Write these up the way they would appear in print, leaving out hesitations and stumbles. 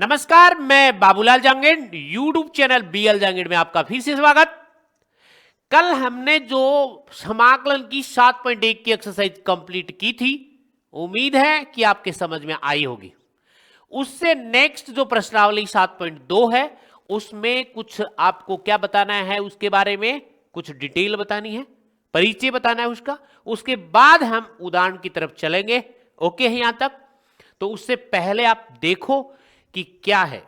नमस्कार, मैं Babulal Jangid, YouTube channel BL Jangid में आपका फिर से स्वागत। कल हमने जो समाकलन की 7.1 की एक्सरसाइज कंप्लीट की थी, उम्मीद है कि आपके समझ में आई होगी। उससे नेक्स्ट जो प्रश्नावली 7.2 है, उसमें कुछ आपको क्या बताना है, उसके बारे में कुछ डिटेल बतानी है, परिचय बताना है उसका। उसके बाद हम उदाहरण की तरफ चलेंगे। ओके है यहां तक? तो उससे पहले आप देखो कि क्या है।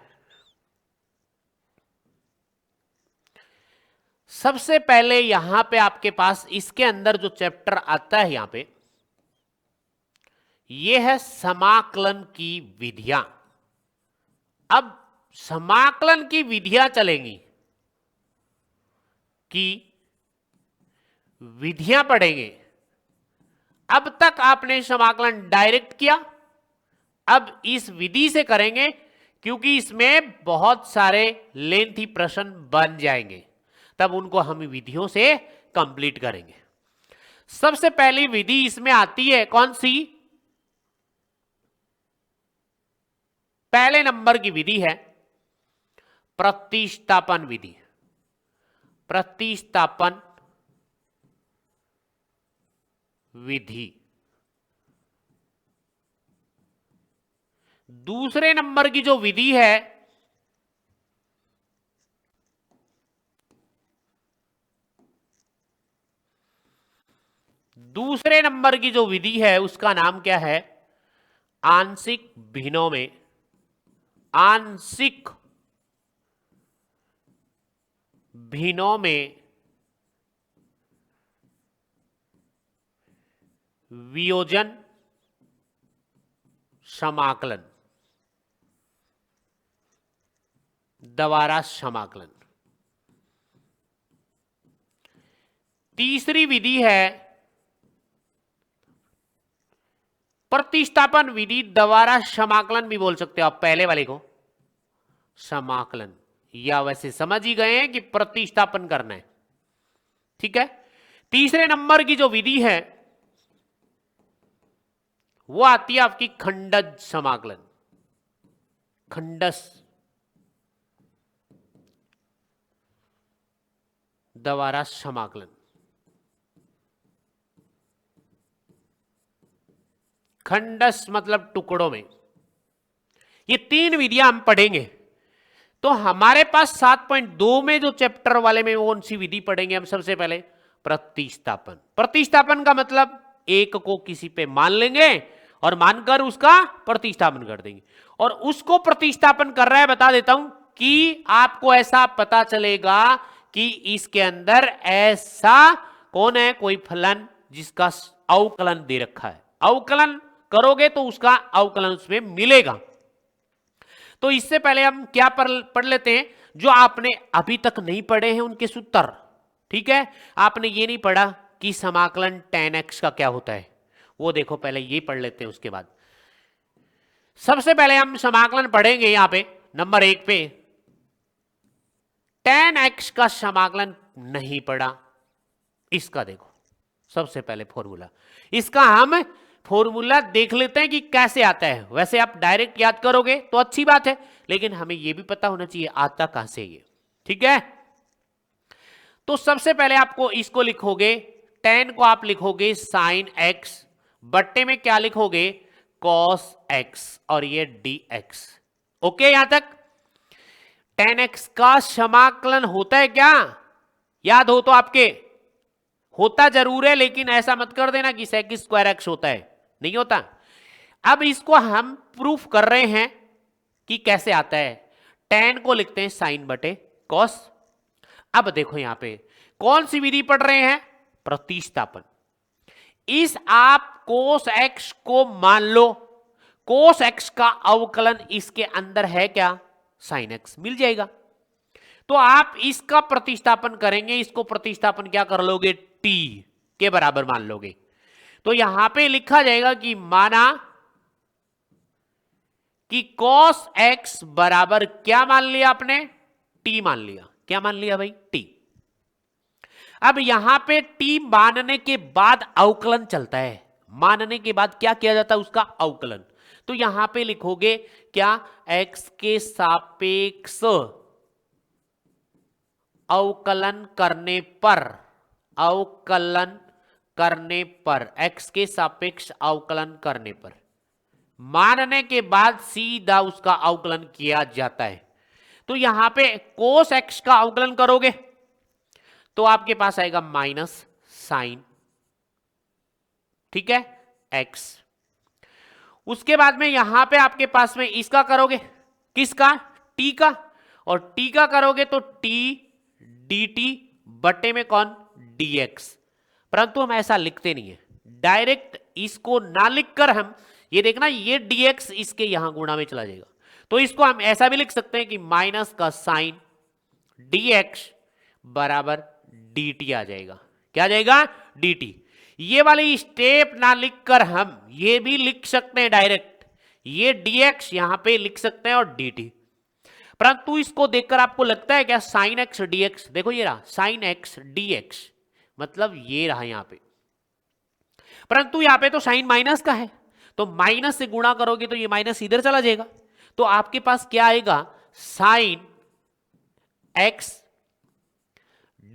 सबसे पहले यहां पे आपके पास इसके अंदर जो चैप्टर आता है, यहां पे यह है समाकलन की विधियां। अब समाकलन की विधियां चलेंगी कि विधियां पढ़ेंगे। अब तक आपने समाकलन डायरेक्ट किया, अब इस विधि से करेंगे क्योंकि इसमें बहुत सारे लेंथी प्रश्न बन जाएंगे, तब उनको हम विधियों से कंप्लीट करेंगे। सबसे पहली विधि इसमें आती है कौन सी? पहले नंबर की विधि है प्रतिस्थापन विधि। प्रतिस्थापन विधि। दूसरे नंबर की जो विधि है उसका नाम क्या है? आंशिक भिन्नों में, आंशिक भिन्नों में वियोजन समाकलन, द्वारा समाकलन। तीसरी विधि है प्रतिस्थापन विधि द्वारा समाकलन भी बोल सकते हो आप, पहले वाले को समाकलन, या वैसे समझ ही गए हैं कि प्रतिस्थापन करना है। ठीक है। तीसरे नंबर की जो विधि है वो आती है आपकी खंडज समाकलन, खंडस द्वारा समाकलन। खंडस मतलब टुकड़ों में। ये तीन विधियां हम पढ़ेंगे। तो हमारे पास 7.2 में जो चैप्टर वाले में कौन सी विधि पढ़ेंगे हम? सबसे पहले प्रतिस्थापन। प्रतिस्थापन का मतलब एक को किसी पे मान लेंगे और मानकर उसका प्रतिस्थापन कर देंगे। और उसको प्रतिस्थापन कर रहा है, बता देता हूं कि आपको ऐसा पता चलेगा कि इसके अंदर ऐसा कौन है, कोई फलन जिसका अवकलन दे रखा है। अवकलन करोगे तो उसका अवकलन उसमें मिलेगा। तो इससे पहले हम क्या पढ़ लेते हैं जो आपने अभी तक नहीं पढ़े हैं उनके सूत्र। ठीक है। आपने ये नहीं पढ़ा कि समाकलन tan x का क्या होता है, वो देखो पहले ये पढ़ लेते हैं। उसके बाद सबसे पहले हम समाकलन पढ़ेंगे यहां पे नंबर 1 पे। tan x का समाकलन नहीं पढ़ा, इसका देखो सबसे पहले फॉर्मूला। इसका हम फॉर्मूला देख लेते हैं कि कैसे आता है। वैसे आप डायरेक्ट याद करोगे तो अच्छी बात है, लेकिन हमें यह भी पता होना चाहिए आता कहां से ये। ठीक है। तो सबसे पहले आपको इसको लिखोगे, tan को आप लिखोगे sin x, बट्टे में क्या लिखोगे? cos x, और ये dx। ओके यहां तक? tan x का समाकलन होता है क्या? याद हो तो आपके होता जरूर है, लेकिन ऐसा मत कर देना कि sec स्क्वायर x होता है, नहीं होता। अब इसको हम प्रूफ कर रहे हैं कि कैसे आता है। tan को लिखते हैं sin बटे cos। अब देखो यहां पे कौन सी विधि पढ़ रहे हैं? प्रतिस्थापन। इस आप cos x को मान लो, cos x का अवकलन इसके अंदर है क्या? sin x मिल जाएगा। तो आप इसका प्रतिस्थापन करेंगे, इसको प्रतिस्थापन क्या कर लोगे? t के बराबर मान लोगे। तो यहां पे लिखा जाएगा कि माना कि cos x बराबर क्या मान लिया आपने? t मान लिया। क्या मान लिया भाई? t। अब यहां पे t मानने के बाद अवकलन चलता है। मानने के बाद क्या किया जाता है? उसका अवकलन। तो यहां पे लिखोगे क्या, x के सापेक्ष अवकलन करने पर, अवकलन करने पर, x के सापेक्ष अवकलन करने पर, मानने के बाद सीधा उसका अवकलन किया जाता है। तो यहां पे कोस x का अवकलन करोगे तो आपके पास आएगा माइनस साइन, ठीक है, x। उसके बाद में यहां पे आपके पास में इसका करोगे, किसका, t का, और t का करोगे तो t dt बटे में कौन, dx। परंतु हम ऐसा लिखते नहीं है, डायरेक्ट इसको ना लिखकर हम ये देखना, ये dx इसके यहां गुणा में चला जाएगा, तो इसको हम ऐसा भी लिख सकते हैं कि माइनस का साइन dx बराबर dt आ जाएगा। क्या आ जाएगा, dt। ये वाली स्टेप ना लिखकर हम ये भी लिख सकते हैं डायरेक्ट, ये dx यहां पे लिख सकते हैं और dt। परंतु इसको देखकर आपको लगता है क्या, साइन एक्स dx, देखो ये रहा साइन एक्स dx, मतलब ये रहा यहां पे, परंतु यहां पे तो साइन माइनस का है, तो माइनस से गुणा करोगे तो ये माइनस इधर चला जाएगा, तो आपके पास क्या आएगा, साइन एक्स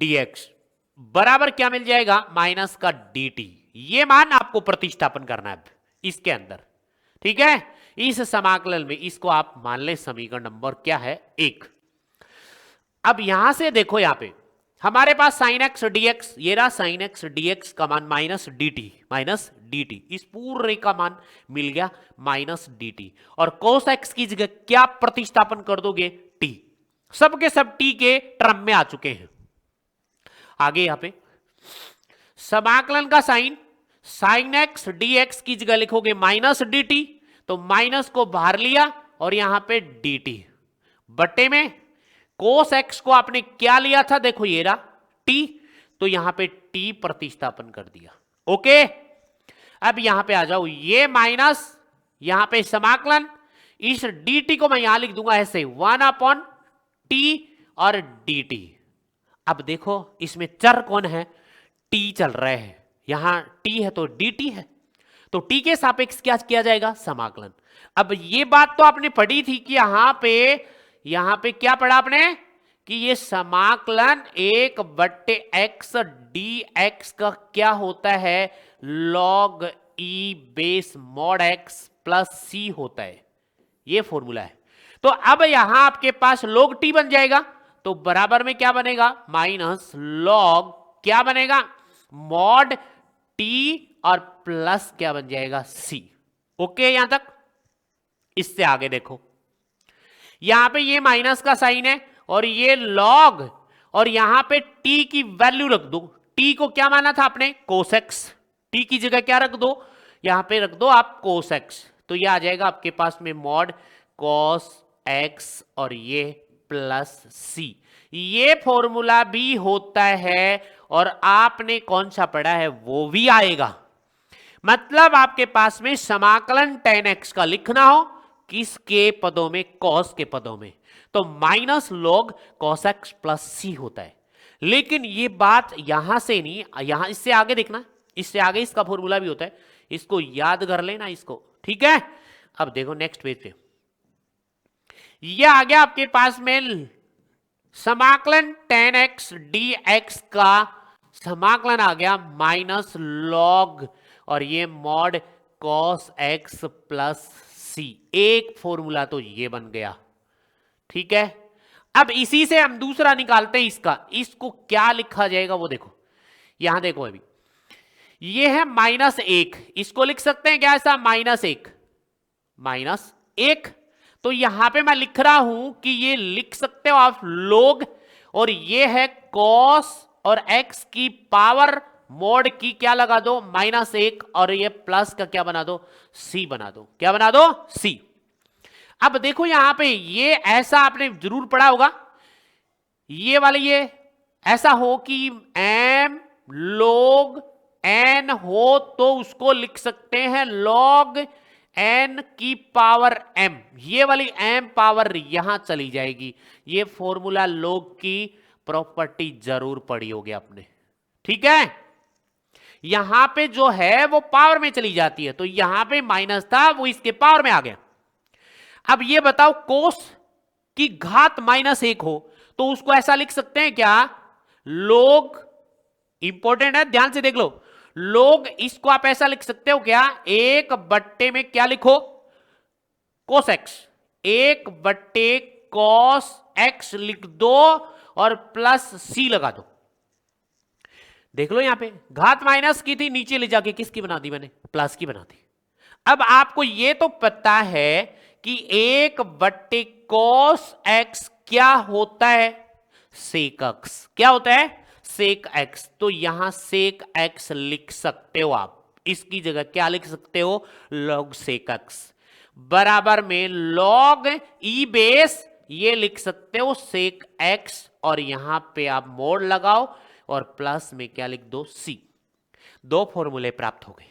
dx बराबर क्या मिल जाएगा, माइनस का dt। ये मान आपको प्रतिस्थापन करना है इसके अंदर, ठीक है, इस समाकलन में। इसको आप मान ले समीकरण नंबर क्या है, 1। अब यहां से देखो, यहां पे हमारे पास साइन एक्स dx, ये रहा साइन एक्स dx का मान माइनस dt, इस पूरे का मान मिल गया माइनस dt, और कोस एक्स की जगह क्या प्रतिस्थापन कर दोगे, t। सबके सब t के टर्म में आ चुके हैं। आगे यहां पे समाकलन का साइन, साइन एक्स dx की जगह लिखोगे माइनस dt, तो माइनस को बाहर लिया और यहां पे dt बटे में कोस एक्स को आपने क्या लिया था, देखो ये रहा t, तो यहां पे t प्रतिस्थापन कर दिया। ओके, अब यहां पे आ जाओ, ये माइनस यहां पे समाकलन, इस dt को मैं यहां लिख दूंगा ऐसे 1/t और dt। अब देखो इसमें चर कौन है, t चल रहे हैं, यहां t है तो dt है, तो t के सापेक्ष क्या किया जाएगा, समाकलन। अब ये बात तो आपने पढ़ी थी कि यहां पे क्या पढ़ा आपने, कि ये समाकलन 1/x dx का क्या होता है, log e base mod x plus c होता है, ये फॉर्मूला है। तो अब यहां आपके पास log t बन जाएगा, तो बराबर में क्या बनेगा, माइनस log क्या बनेगा, mod t और प्लस क्या बन जाएगा, c। ओके, यहां तक। इससे आगे देखो, यहां पे ये माइनस का साइन है और ये log, और यहां पे t की वैल्यू रख दो, t को क्या माना था आपने, cos x, t की जगह क्या रख दो, यहां पे रख दो आप cos x, तो ये आ जाएगा आपके पास में mod cos x और ये प्लस c। ये फॉर्मूला भी होता है और आपने कौन सा पढ़ा है वो भी आएगा। मतलब आपके पास में समाकलन tan x का लिखना हो, किसके पदों में, cos के पदों में, तो minus log cos x plus c होता है। लेकिन ये बात यहां से नहीं, यहां इससे आगे देखना, इससे आगे इसका फॉर्मूला भी होता है, इसको याद कर लेना इसको, ठीक है। अब देखो नेक्स्ट पेज पे, ये आ गया आपके पास में समाकलन tan x dx का समाकलन आ गया माइनस log और ये mod cos x plus c, एक फॉर्मूला तो ये बन गया, ठीक है। अब इसी से हम दूसरा निकालते हैं इसका, इसको क्या लिखा जाएगा वो देखो, यहां देखो अभी ये है -1, इसको लिख सकते हैं क्या ऐसा, -1, तो यहां पे मैं लिख रहा हूं कि ये लिख सकते हो आप log, और ये है cos और x की पावर मोड की क्या लगा दो, -1, और ये प्लस का क्या बना दो, c बना दो, क्या बना दो, c। अब देखो यहां पे ये ऐसा आपने जरूर पढ़ा होगा, ये वाले ये ऐसा हो कि m log n हो तो उसको लिख सकते हैं log n की पावर m, ये वाली m पावर यहां चली जाएगी। ये फॉर्मूला log की प्रॉपर्टी जरूर पढ़ी होगी आपने, ठीक है। यहां पे जो है वो पावर में चली जाती है, तो यहां पे माइनस था वो इसके पावर में आ गया। अब ये बताओ कोस की घात -1 हो तो उसको ऐसा लिख सकते हैं क्या, लोग, इंपॉर्टेंट है ध्यान से देख लो, लोग इसको आप ऐसा लिख सकते हो क्या, 1 में क्या लिखो, कोस एक्स, 1/cos x लिख दो और प्लस c लगा दो। देख लो यहां पे घात माइनस की थी, नीचे ले जाके किसकी बना दी मैंने, प्लस की बना दी। अब आपको यह तो पता है कि 1/cos x क्या होता है, सेक x। क्या होता है, सेक x। तो यहां सेक x लिख सकते हो आप, इसकी जगह क्या लिख सकते हो, log सेक x बराबर में log e बेस, ये लिख सकते हो सेक x, और यहां पे आप मोड लगाओ और प्लस में क्या लिख दो, c। दो फॉर्मूले प्राप्त हो गए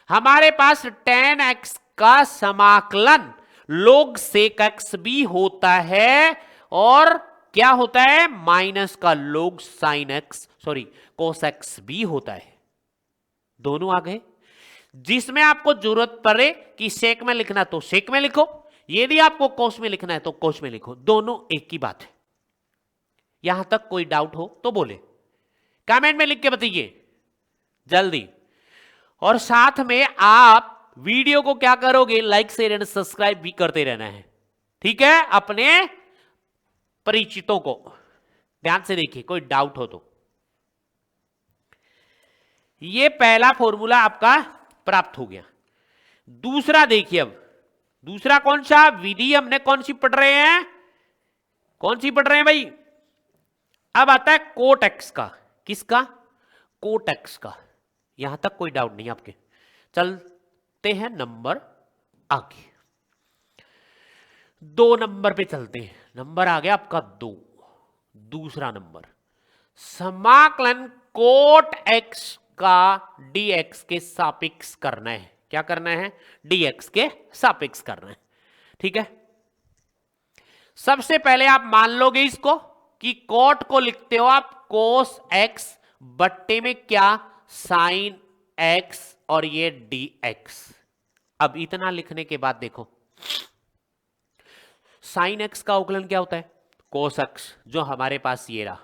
हमारे पास। tan x का समाकलन log सेक x भी होता है, और क्या होता है, माइनस का log sin x, sorry cos x भी होता है। दोनों आ गए। जिसमें आपको जरूरत पड़े कि सेक में लिखना तो सेक में लिखो, यदि आपको कोस में लिखना है तो कोस में लिखो, दोनों एक ही बात है। यहां तक कोई डाउट हो तो बोले, कमेंट में लिख के बताइए जल्दी। और साथ में आप वीडियो को क्या करोगे, लाइक शेयर एंड सब्सक्राइब भी करते रहना है, ठीक है, अपने परिचितों को। ध्यान से देखिए, कोई डाउट हो तो। ये पहला फॉर्मूला आपका प्राप्त हो गया। दूसरा देखिए, अब दूसरा कौन सा विधि हमने कौन सी पढ़ रहे हैं, कौन सी पढ़ रहे हैं भाई, अब आता है कोट एक्स का। किसका, कोट एक्स का। यहां तक कोई डाउट नहीं आपके। चलते हैं नंबर आगे, 2 नंबर पे चलते हैं। नंबर आ गया आपका 2। दूसरा नंबर, समाकलन कोट एक्स का dx के सापेक्ष करना है। क्या करना है, dx के सापेक्ष करना है, ठीक है। सबसे पहले आप मान लोगे इसको कि कोट को लिखते हो आप कोस x बट्टे में क्या, साइन x, और ये dx। अब इतना लिखने के बाद देखो, साइन x का अवकलन क्या होता है, कोस x, जो हमारे पास ये रहा,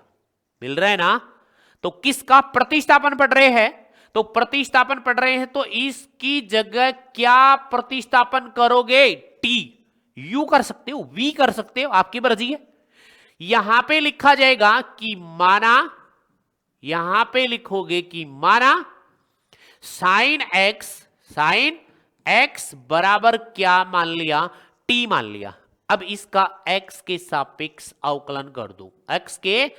मिल रहा है ना। तो किसका प्रतिस्थापन पढ़ रहे हैं, तो प्रतिस्थापन पढ़ रहे हैं, तो इसकी जगह क्या प्रतिस्थापन करोगे, t। यू कर सकते हो, v कर सकते हो, आपकी मर्जी है। यहां पे लिखा जाएगा कि माना, यहां पे लिखोगे कि माना साइन x बराबर क्या मान लिया, t मान लिया। अब इसका x के सापेक्ष अवकलन कर दो, x के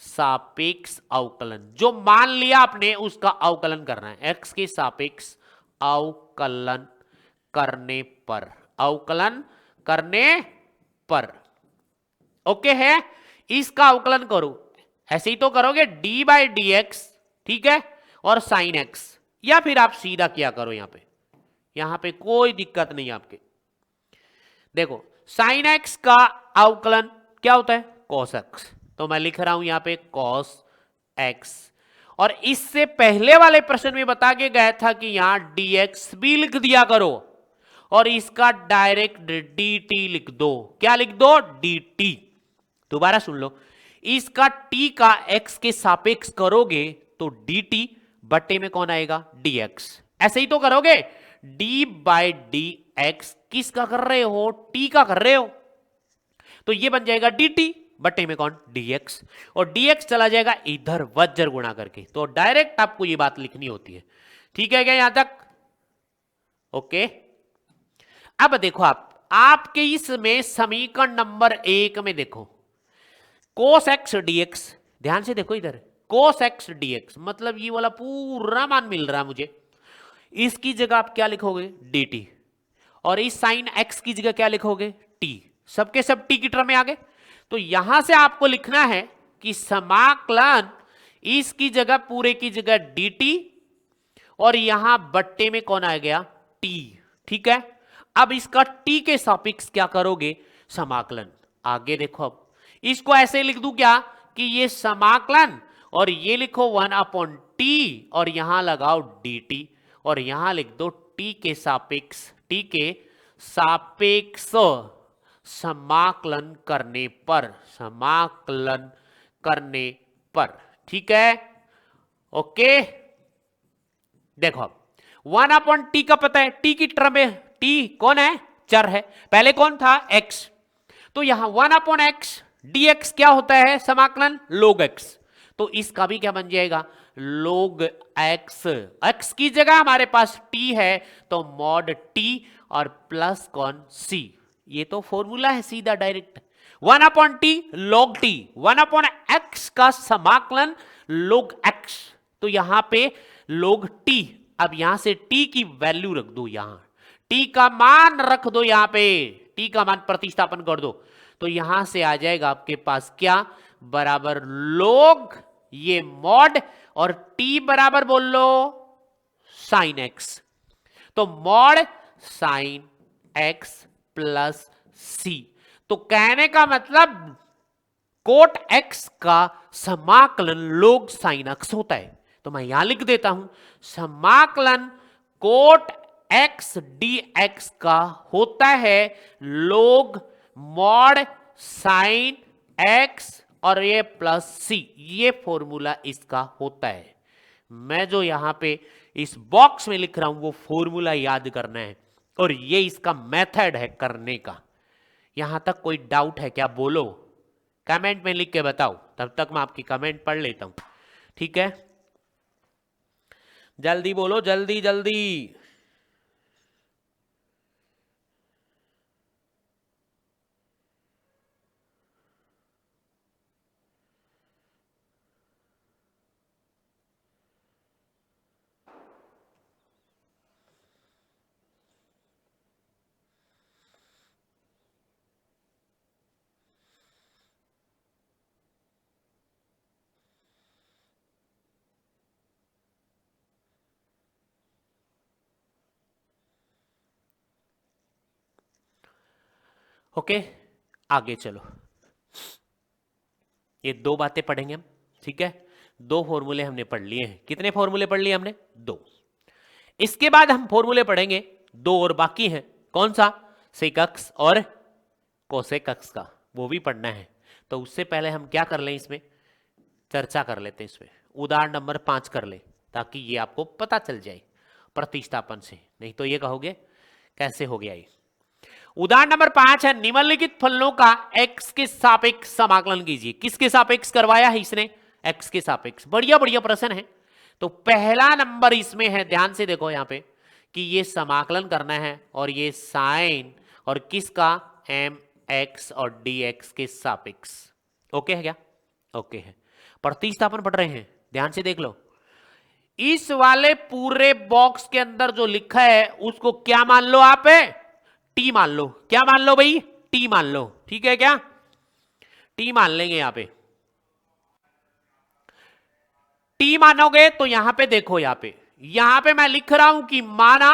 सापेक्ष अवकलन, जो मान लिया आपने उसका अवकलन करना है। x के सापेक्ष अवकलन करने पर, अवकलन करने पर, ओके है। इसका अवकलन करो, ऐसे ही तो करोगे, d/dx, ठीक है, और sin x, या फिर आप सीधा क्या करो, यहां पे कोई दिक्कत नहीं आपके। देखो sin x का अवकलन क्या होता है, cos x, तो मैं लिख रहा हूं यहां पे cos x। और इससे पहले वाले प्रश्न में बता के गया था कि यहां dx भी लिख दिया करो, और इसका डायरेक्ट dt लिख दो। क्या लिख दो, dt। दोबारा सुन लो, इसका t का x के सापेक्ष करोगे तो dt बट्टे में कौन आएगा, dx। ऐसे ही तो करोगे, d/dx किसका कर रहे हो, t का कर रहे हो, तो ये बन जाएगा dt बट्टे में कौन, dx, और dx चला जाएगा इधर वज्र गुणा करके। तो डायरेक्ट आपको ये बात लिखनी होती है, ठीक है क्या यहां तक, ओके। अब देखो आपके इसमें समीकरण नंबर 1 में देखो cos x dx, ध्यान से देखो इधर, cos x dx मतलब ये वाला पूरा मान मिल रहा है मुझे। इसकी जगह आप क्या लिखोगे, dt, और इस sin x की जगह क्या लिखोगे, t। सबके सब t की टर्म में आ गए। तो यहां से आपको लिखना है कि समाकलन, इसकी जगह पूरे की जगह dt, और यहां बट्टे में कौन आ गया, t, ठीक है। अब इसका t के सापेक्ष क्या करोगे, समाकलन। आगे देखो, अब इसको ऐसे लिख दूं क्या कि ये समाकलन और ये लिखो 1/t और यहां लगाओ dt और यहां लिख दो t के सापेक्ष समाकलन करने पर ठीक है। ओके देखो अब 1/t का पता है, t की टर्म में t कौन है, चर है, पहले कौन था x, तो यहां 1/x dx क्या होता है समाकलन log x, तो इसका भी क्या बन जाएगा log x, x की जगह हमारे पास t है तो mod t और प्लस कौन c, ये तो फॉर्मूला है सीधा direct 1/t log t, 1/x का समाकलन log x, तो यहां पे log t, अब यहां से t की वैल्यू रख दो, यहां t का मान रख दो, यहां पे t का मान प्रतिस्थापन कर दो, तो यहां से आ जाएगा आपके पास क्या बराबर log ये मॉड और t बराबर बोल लो साइन x, तो mod sine x plus c, तो कहने का मतलब कोट x का समाकलन log साइन x होता है, तो मैं यहां लिख देता हूं समाकलन कोट x dx का होता है log मॉड साइन x और ये प्लस c, ये फॉर्मूला इसका होता है। मैं जो यहां पे इस बॉक्स में लिख रहा हूं वो फॉर्मूला याद करना है और ये इसका मेथड है करने का। यहां तक कोई डाउट है क्या, बोलो कमेंट में लिख के बताओ, तब तक मैं आपकी कमेंट पढ़ लेता हूं, ठीक है, जल्दी बोलो जल्दी जल्दी। ओके आगे चलो, ये दो बातें पढ़ेंगे हम, ठीक है, दो फॉर्मूले हमने पढ़ लिए हैं, कितने फॉर्मूले पढ़ लिए हमने, दो। इसके बाद हम फॉर्मूले पढ़ेंगे दो और बाकी हैं, कौन सा, सेक अक्स और कोसेक अक्स का, वो भी पढ़ना है, तो उससे पहले हम क्या कर लें, इसमें चर्चा कर लेते हैं, इसमें उदाहरण नंबर 5 कर ले ताकि ये आपको पता चल जाए प्रतिस्थापन से, नहीं तो ये कहोगे कैसे हो गया ये। उदाहरण नंबर 5 है निम्नलिखित फलनों का x के सापेक्ष समाकलन कीजिए, किसके सापेक्ष करवाया है इसने, x के सापेक्ष, बढ़िया बढ़िया प्रश्न है। तो पहला नंबर इसमें है, ध्यान से देखो यहां पे कि ये समाकलन करना है और ये साइन और किसका mx और dx के सापेक्ष, ओके है क्या, ओके है। प्रतिस्थापन पढ़ रहे हैं, ध्यान से देख लो, इस वाले पूरे बॉक्स के अंदर जो लिखा है उसको क्या मान लो आप, टी मान लो, क्या मान लो भाई, टी मान लो, ठीक है क्या, टी मान लेंगे यहां पे, टी मानोगे तो यहां पे देखो, यहां पे मैं लिख रहा हूं कि माना,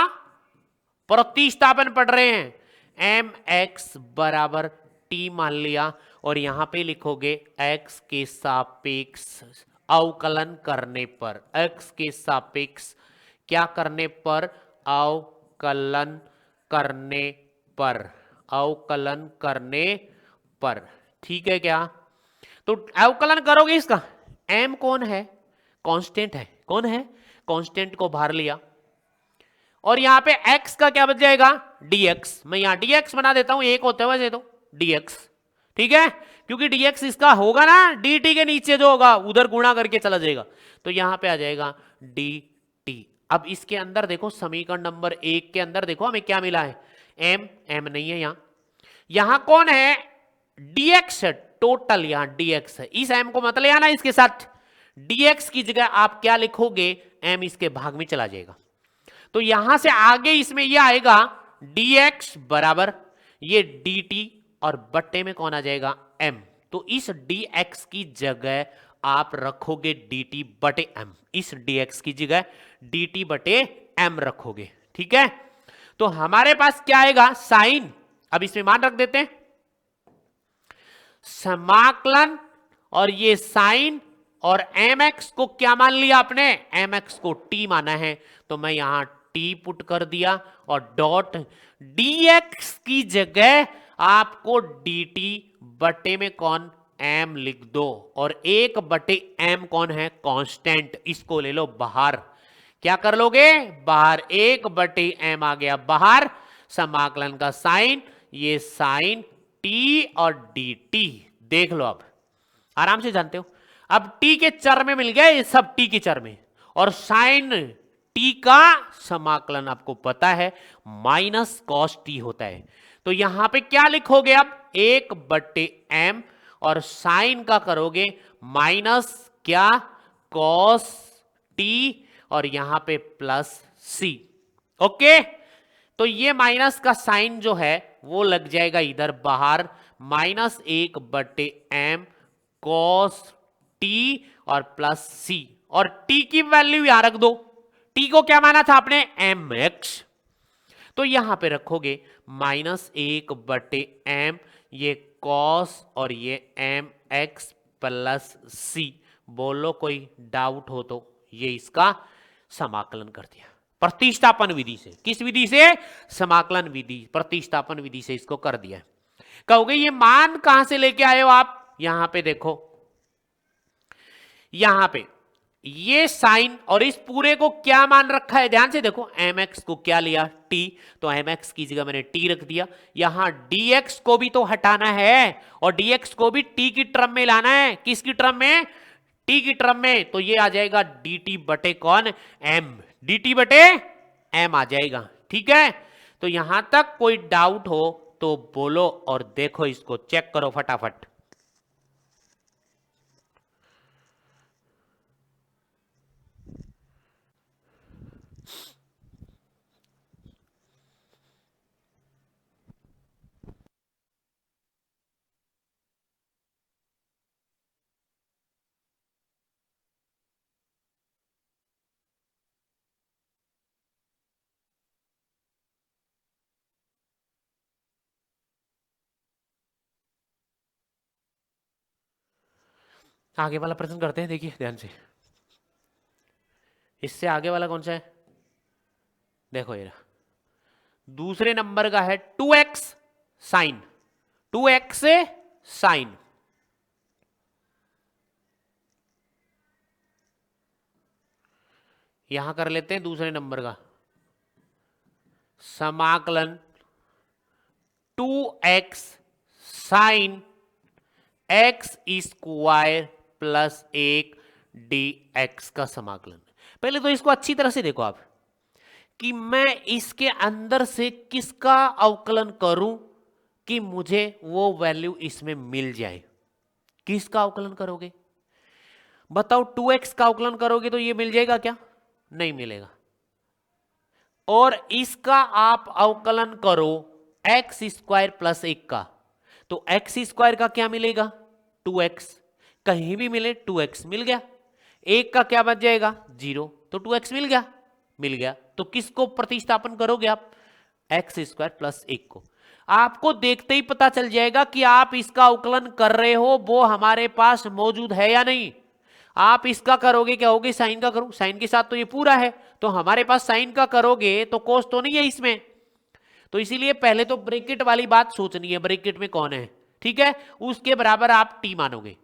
प्रतिस्थापन पढ़ रहे हैं, एम एक्स बराबर टी मान लिया और यहां पे लिखोगे x के सापेक्ष अवकलन करने पर, x के सापेक्ष क्या करने पर, अवकलन करने पर, अवकलन करने पर, ठीक है क्या, तो अवकलन करोगे इसका, m कौन है, कांस्टेंट है, कौन है, कांस्टेंट को बाहर लिया और यहां पे x का क्या बच जाएगा, dx, मैं यहां dx बना देता हूं, एक होते वैसे तो dx, ठीक है, क्योंकि dx इसका होगा ना dt के नीचे जो होगा उधर गुणा करके चला जाएगा, तो यहां पे आ जाएगा dt। अब इसके अंदर देखो समीकरण नंबर 1 के अंदर देखो हमें क्या मिला है, m नहीं है, यहां कौन है, dx है, टोटल यहां dx है, इस m को मत ले आना इसके साथ, dx की जगह आप क्या लिखोगे, m इसके भाग में चला जाएगा, तो यहां से आगे इसमें यह आएगा dx बराबर ये dt और बट्टे में कौन आ जाएगा, m, तो इस dx की जगह आप रखोगे dt बटे m, इस dx की जगह dt बटे m रखोगे, ठीक है, तो हमारे पास क्या आएगा, साइन, अब इसमें मान रख देते हैं, समाकलन और ये साइन और एम एक्स को क्या मान लिया आपने, एम एक्स को टी माना है, तो मैं यहां टी पुट कर दिया और डॉट डी एक्स की जगह आपको डी टी बटे में कौन, एम लिख दो, और एक बटे एम कौन है, कांस्टेंट, इसको ले लो बाहर। क्या कर लोगे, बाहर, एक बटे एम आ गया बाहर, समाकलन का साइन, ये साइन टी और डी टी, देख लो, अब आराम से जानते हो। अब टी के चर में मिल गया, ये सब टी के चर में, और साइन टी का समाकलन आपको पता है माइनस कॉस टी होता है, तो यहां पे क्या लिखोगे आप, एक बटे एम, और साइन का करोगे माइनस क्या, कॉस टी, और यहां पे प्लस सी। ओके, तो ये माइनस का साइन जो है वो लग जाएगा इधर बाहर, माइनस एक बटे एम कॉस टी और प्लस सी, और टी की वैल्यू यहां रख दो, टी को क्या माना था आपने, एम एक्स, तो यहां पे रखोगे माइनस एक बटे एम, ये कॉस और ये एम एक्स प्लस सी। बोलो कोई डाउट हो तो, ये इसका समाकलन कर दिया प्रतिस्थापन विधि से, किस विधि से, समाकलन विधि, प्रतिस्थापन विधि से इसको कर दिया। कहोगे ये मान कहां से लेके आए हो आप, यहां पे देखो, यहां पे ये साइन और इस पूरे को क्या मान रखा है, ध्यान से देखो, एम एक्स को क्या लिया, टी, तो एम एक्स की जगह मैंने टी रख दिया, यहां डी एक्स को भी तो हटाना है, और डी एक्स को भी टी की टर्म में लाना है, किसकी टर्म में, टी की टर्म में, तो ये आ जाएगा डी टी बटे कौन, एम, डी टी बटे एम आ जाएगा, ठीक है। तो यहां तक कोई डाउट हो तो बोलो, और देखो इसको चेक करो फटाफट। आगे वाला प्रश्न करते हैं, देखिए ध्यान से, इससे आगे वाला कौन सा है, देखो ये दूसरे नंबर का है 2x साइन, 2x साइन, यहां कर लेते हैं दूसरे नंबर का समाकलन 2x sine x square plus एक डी एक्स का समाकलन। पहले तो इसको अच्छी तरह से देखो आप, कि मैं इसके अंदर से किसका अवकलन करूं कि मुझे वो वैल्यू इसमें मिल जाए, किसका अवकलन करोगे बताओ, 2x का अवकलन करोगे तो ये मिल जाएगा क्या, नहीं मिलेगा, और इसका आप अवकलन करो एक्स स्क्वायर प्लस एक का, तो एक्स स्क्वायर का क्या मिलेगा, 2x, कहीं भी मिले 2x मिल गया, एक का क्या बच जाएगा, 0, तो 2x मिल गया, मिल गया, तो किसको प्रतिस्थापन करोगे आप, एक्स स्क्वायर प्लस एक को। आपको देखते ही पता चल जाएगा कि आप इसका अवकलन कर रहे हो वो हमारे पास मौजूद है या नहीं। आप इसका करोगे क्या होगे, साइन का करूं, साइन के साथ तो ये पूरा है, तो हमारे पास साइन का करोगे तो कोस तो नहीं है इसमें, तो इसीलिए पहले तो ब्रैकेट वाली बात सोचनी है, ब्रैकेट में कौन है, ठीक है, उसके बराबर आप टी मानोगे,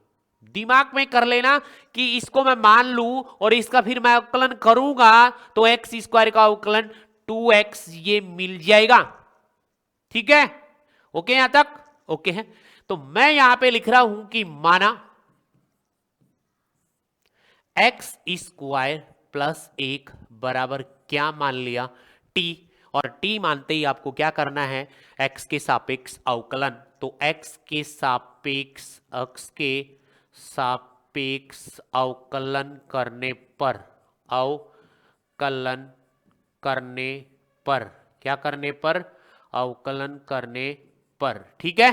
दिमाग में कर लेना कि इसको मैं मान लूं और इसका फिर मैं अवकलन करूंगा तो एक्स स्क्वायर का अवकलन 2x ये मिल जाएगा, ठीक है, ओके, यहां तक ओके है। तो मैं यहां पे लिख रहा हूं कि माना एक्स स्क्वायर प्लस एक बराबर क्या मान लिया, टी, और टी मानते ही आपको क्या करना है, एक्स के सापेक्ष अवकलन, तो एक्स के सापेक्ष, एक्स के सापेक्ष अवकलन करने पर, अवकलन करने पर, क्या करने पर, अवकलन करने पर, ठीक है।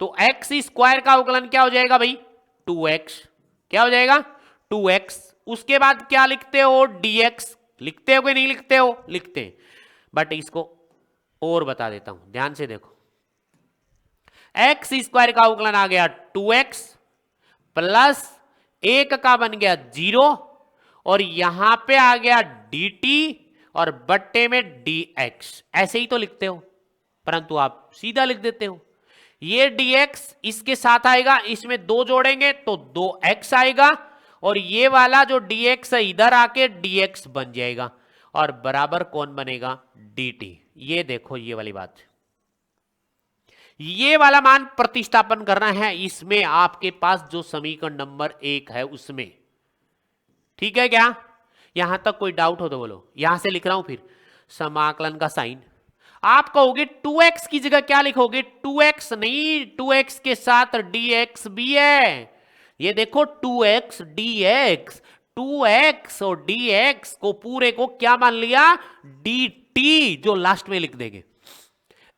तो एक्स स्क्वायर का अवकलन क्या हो जाएगा भाई, 2x, क्या हो जाएगा 2x, उसके बाद क्या लिखते हो, dx, लिखते हो कि नहीं लिखते हो, लिखते हैं, बट इसको और बता देता हूं, ध्यान से देखो, एक्स स्क्वायर का अवकलन आ गया 2x प्लस एक का बन गया 0 और यहां पे आ गया dt और बट्टे में dx। ऐसे ही तो लिखते हो, परंतु आप सीधा लिख देते हो। ये dx इसके साथ आएगा, इसमें 2 जोड़ेंगे तो 2x आएगा और ये वाला जो dx है इधर आके dx बन जाएगा और बराबर कौन बनेगा, dt। ये देखो ये वाली बात, ये वाला मान प्रतिस्थापन करना है इसमें आपके पास जो समीकरण नंबर 1 है उसमें। ठीक है क्या? यहां तक कोई डाउट हो तो बोलो। यहां से लिख रहा हूं फिर समाकलन का साइन। आप कहोगे 2x की जगह क्या लिखोगे, 2x नहीं, 2x के साथ dx भी है। ये देखो 2x dx, 2x और dx को पूरे को क्या मान लिया, dt, जो लास्ट में लिख देंगे।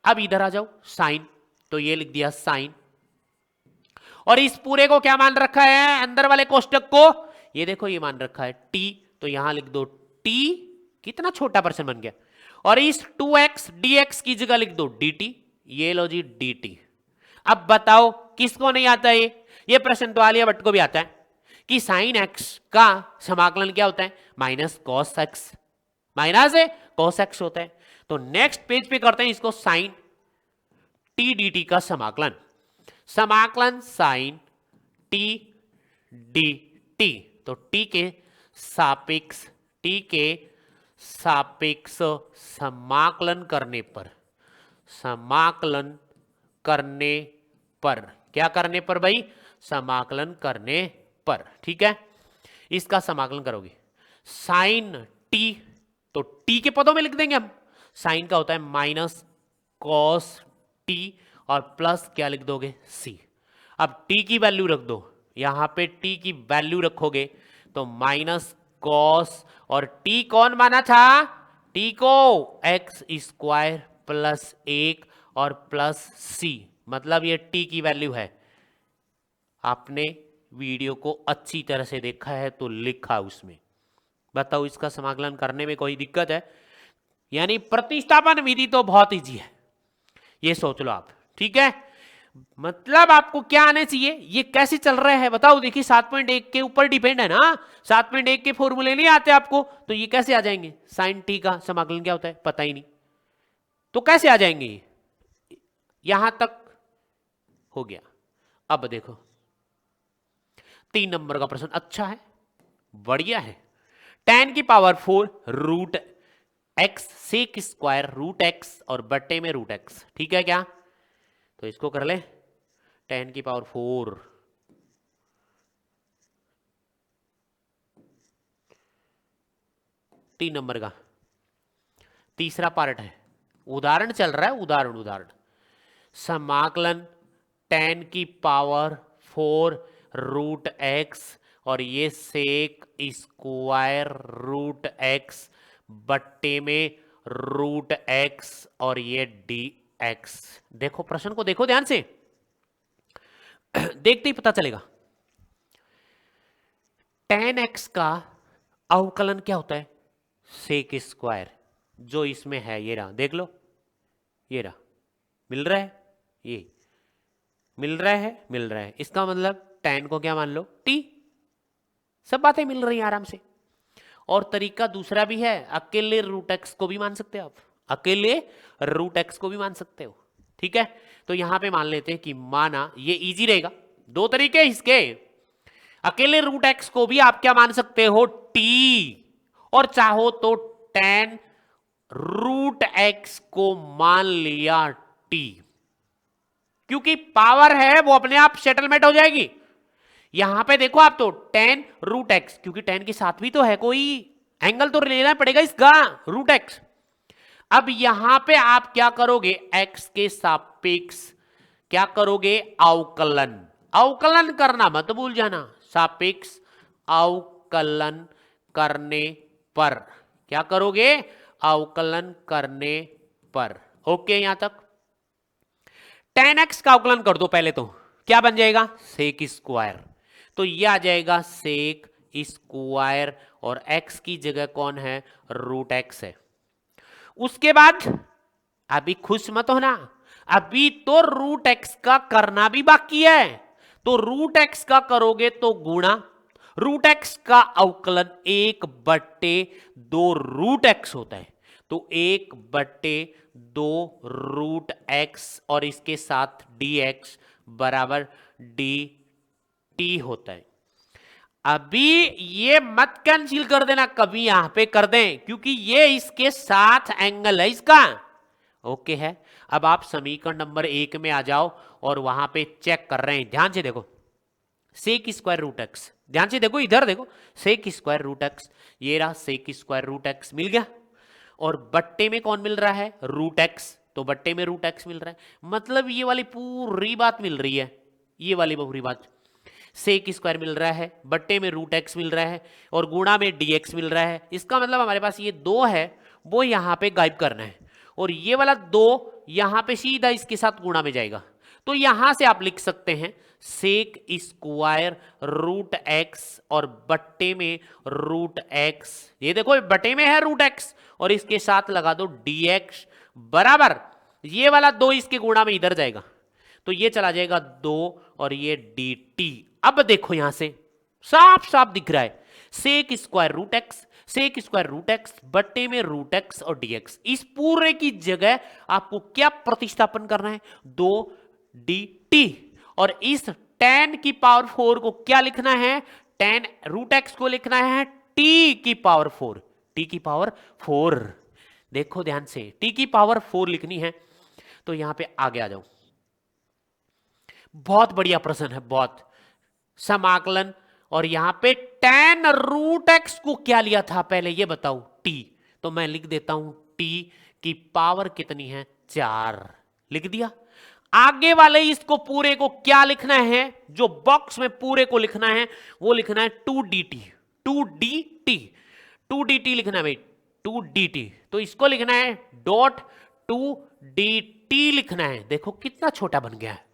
अब इधर आ जाओ साइन, तो ये लिख दिया साइन और इस पूरे को क्या मान रखा है, अंदर वाले कोष्टक को, ये देखो ये मान रखा है t, तो यहां लिख दो t, कितना छोटा पर्सन बन गया। और इस 2x dx की जगह लिख दो dt, ये लो जी dt। अब बताओ किसको नहीं आता है, ये प्रश्न तो आलिया भट्ट को भी आता है कि साइन x का समाकलन क्या होता है, minus cos x, minus cos x होता है। तो नेक्स्ट पेज पे करते हैं इसको, साइन t dt का समाकलन। समाकलन साइन t dt, तो t के सापेक्ष समाकलन करने पर, समाकलन करने पर, क्या करने पर भाई, समाकलन करने पर। ठीक है, इसका समाकलन करोगे साइन t, तो t के पदों में लिख देंगे हम, साइन का होता है माइनस कॉस t और प्लस क्या लिख दोगे c। अब t की वैल्यू रख दो, यहां पे t की वैल्यू रखोगे तो माइनस कॉस, और t कौन माना था, t को x स्क्वायर प्लस 1 और प्लस c, मतलब ये t की वैल्यू है। आपने वीडियो को अच्छी तरह से देखा है तो लिखा उसमें। बताओ इसका समाकलन करने में कोई दिक्कत है? यानी प्रतिस्थापन विधि तो बहुत इजी है, ये सोच लो आप। ठीक है, मतलब आपको क्या आने चाहिए, ये कैसे चल रहा है बताओ। देखिए 7.1 के ऊपर डिपेंड है ना, 7.1 के फॉर्मूले नहीं आते आपको, तो ये कैसे आ जाएंगे, साइन टी का समाकलन क्या होता है पता ही नहीं, तो कैसे आ जाएंगे ये? यहां तक हो गया। अब देखो 3 नंबर का प्रश्न अच्छा है, बढ़िया है। tan की power 4 root x sec square root x और बट्टे में रूट एक्स। ठीक है क्या, तो इसको कर ले, tan की पावर 4 3 नंबर का तीसरा पार्ट है, उदाहरण चल रहा है, उदाहरण समाकलन tan की पावर 4 रूट एक्स और ये सेक स्क्वायर रूट एक्स बट्टे में रूट एक्स और ये डी एक्स। देखो प्रश्न को देखो ध्यान से, देखते ही पता चलेगा। tan x का अवकलन क्या होता है, सेक स्क्वायर, जो इसमें है ये रहा, देख लो ये रहा, मिल रहा है, ये मिल रहा है, इसका मतलब tan को क्या मान लो t, सब बातें मिल रही हैं आराम से। और तरीका दूसरा भी है, अकेले रूट एक्स को भी मान सकते हो आप, अकेले रूट एक्स को भी मान सकते हो। ठीक है, तो यहां पे मान लेते हैं कि माना, ये इजी रहेगा, 2 तरीके इसके, अकेले रूट एक्स को भी आप क्या मान सकते हो t, और चाहो तो tan रूट एक्स को मान लिया t, क्योंकि पावर है वो अपने आप सेटलमेंट हो जाएगी। यहां पे देखो आप तो tan रूट एक्स, क्योंकि tan के साथ भी तो है कोई एंगल तो लेना पड़ेगा इसका, रूट एक्स। अब यहां पे आप क्या करोगे, x के सापेक्ष क्या करोगे, अवकलन, अवकलन करना मत भूल जाना, सापेक्ष अवकलन करने पर क्या करोगे, अवकलन करने पर। ओके, यहां तक tan x का अवकलन कर दो पहले, तो क्या बन जाएगा, सेक स्क्वायर, तो यह आ जाएगा सेक स्क्वायर और x की जगह कौन है, रूट x है। उसके बाद अभी खुश मत होना, अभी तो रूट x का करना भी बाकी है, तो रूट x का करोगे तो गुणा, रूट एक्स का अवकलन 1/2 रूट एक्स होता है। तो 1/2 रूट एक्स और इसके साथ डी एक्स बराबर डी टी होता है। अभी ये मत कैंसिल कर देना, कभी यहां पे कर दें, क्योंकि ये इसके साथ एंगल है इसका। ओके है। अब आप समीकरण नंबर 1 में आ जाओ और वहां पे चेक कर रहे हैं, ध्यान से देखो। सेक स्क्वायर रूट एक्स, ध्यान से देखो, इधर देखो, सेक स्क्वायर रूट एक्स, ये रहा सेक स्क्वायर रूट एक्स मिल गया। और बट्टे में कौन मिल रहा है? रूट एक्स, तो बट्टे में रूट एक्स मिल रहा है, मतलब ये वाली पूरी बात मिल रही है, ये वाली पूरी बात। सेक स्क्वायर मिल रहा है, बट्टे में रूट एक्स मिल रहा है, और गुणा में डी एक्स मिल रहा है। इसका मतलब हमारे पास ये 2 है, वो यहां पे गायब करना है, और ये वाला 2 यहां पे सीधा इसके साथ गुणा में जाएगा। तो यहां से आप लिख सकते हैं सेक स्क्वायर रूट एक्स और बट्टे में रूट एक्स, ये देखो बट्टे में है रूट एक्स, और इसके साथ लगा दो डी एक्स बराबर, ये वाला 2 इसके गुणा में इधर जाएगा, तो ये चला जाएगा 2 और ये डी टी। अब देखो यहां से साफ साफ दिख रहा है, sec square root x, sec square root x, बट्टे में रूट एक्स और डीएक्स। इस पूरे की जगह आपको क्या प्रतिस्थापन करना है? 2 डी टी, और इस tan की पावर 4 को क्या लिखना है? tan रूट एक्स को लिखना है t की पावर 4, t की पावर 4। देखो ध्यान से, t की पावर 4 लिखनी है, तो यहां पे आगे आ जाओ। बहुत बढ़िया प्रश्न है, बहुत समाकलन, और यहां पे tan रूट एक्स को क्या लिया था पहले ये बताओ? t, तो मैं लिख देता हूं t की पावर कितनी है? 4, लिख दिया। आगे वाले इसको पूरे को क्या लिखना है? जो बॉक्स में पूरे को लिखना है वो लिखना है 2dt, 2dt, 2dt लिखना है भाई, 2dt, तो इसको लिखना है डॉट 2dt लिखना है। देखो कितना छोटा बन गया है,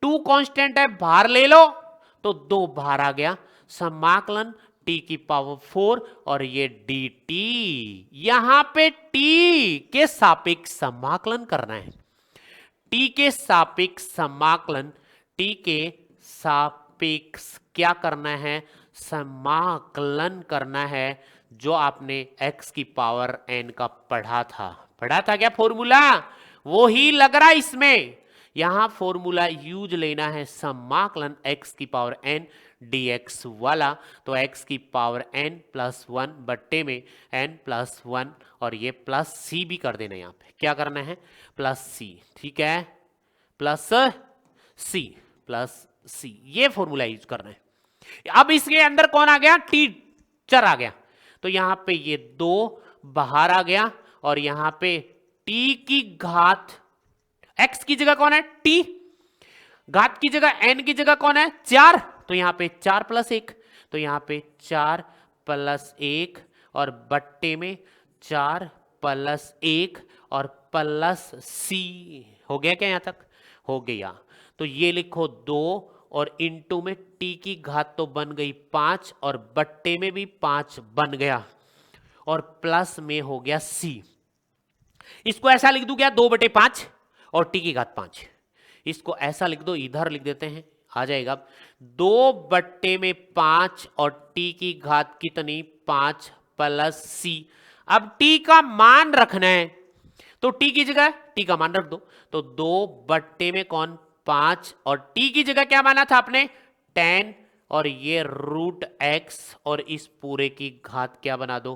2 कांस्टेंट है, बाहर ले लो तो 2 बाहर आ गया, समाकलन t की पावर 4 और ये dt, यहां पे t के सापेक्ष समाकलन करना है, t के सापेक्ष समाकलन, t के सापेक्ष क्या करना है? समाकलन करना है, जो आपने x की पावर n का पढ़ा था क्या फॉर्मूला? वो ही लग रहा है इसमें, यहां फॉर्मूला यूज लेना है समाकलन x की पावर n dx वाला, तो x की पावर n प्लस 1 बट्टे में n प्लस 1, और ये प्लस c भी कर देना, यहां पे क्या करना है? प्लस c, ठीक है, प्लस c, प्लस c, ये फॉर्मूला यूज करना है। अब इसके अंदर कौन आ गया? टीचर आ गया, तो यहां पे ये 2 बाहर आ गया, और यहां पे t की घात, x की जगह कौन है? t, घात की जगह n की जगह कौन है? 4, तो यहां पे 4 प्लस 1, तो यहां पे 4 प्लस 1, और बट्टे में 4 प्लस 1 और प्लस c, हो गया क्या? यहां तक हो गया, तो ये लिखो 2, और इनटू में t की घात तो बन गई 5, और बट्टे में भी 5 बन गया, और प्लस में हो गया c। इसको ऐसा लिख दूं क्या? 2/5 और t की घात 5, इसको ऐसा लिख दो, इधर लिख देते हैं, आ जाएगा 2/5 और t की घात कितनी? 5 प्लस c। अब t का मान रखना है, तो t की जगह t का मान रख दो, तो 2 में कौन? 5, और t की जगह क्या माना था आपने? 10, और ये रूट x, और इस पूरे की घात क्या बना दो?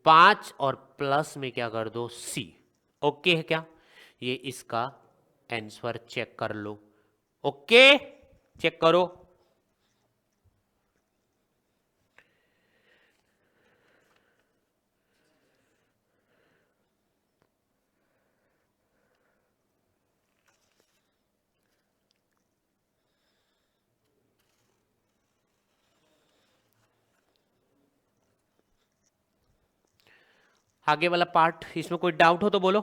5, और प्लस में क्या कर दो? c। ओके है क्या? ये इसका आंसर चेक कर लो, ओके, चेक करो। आगे वाला पार्ट, इसमें कोई डाउट हो तो बोलो।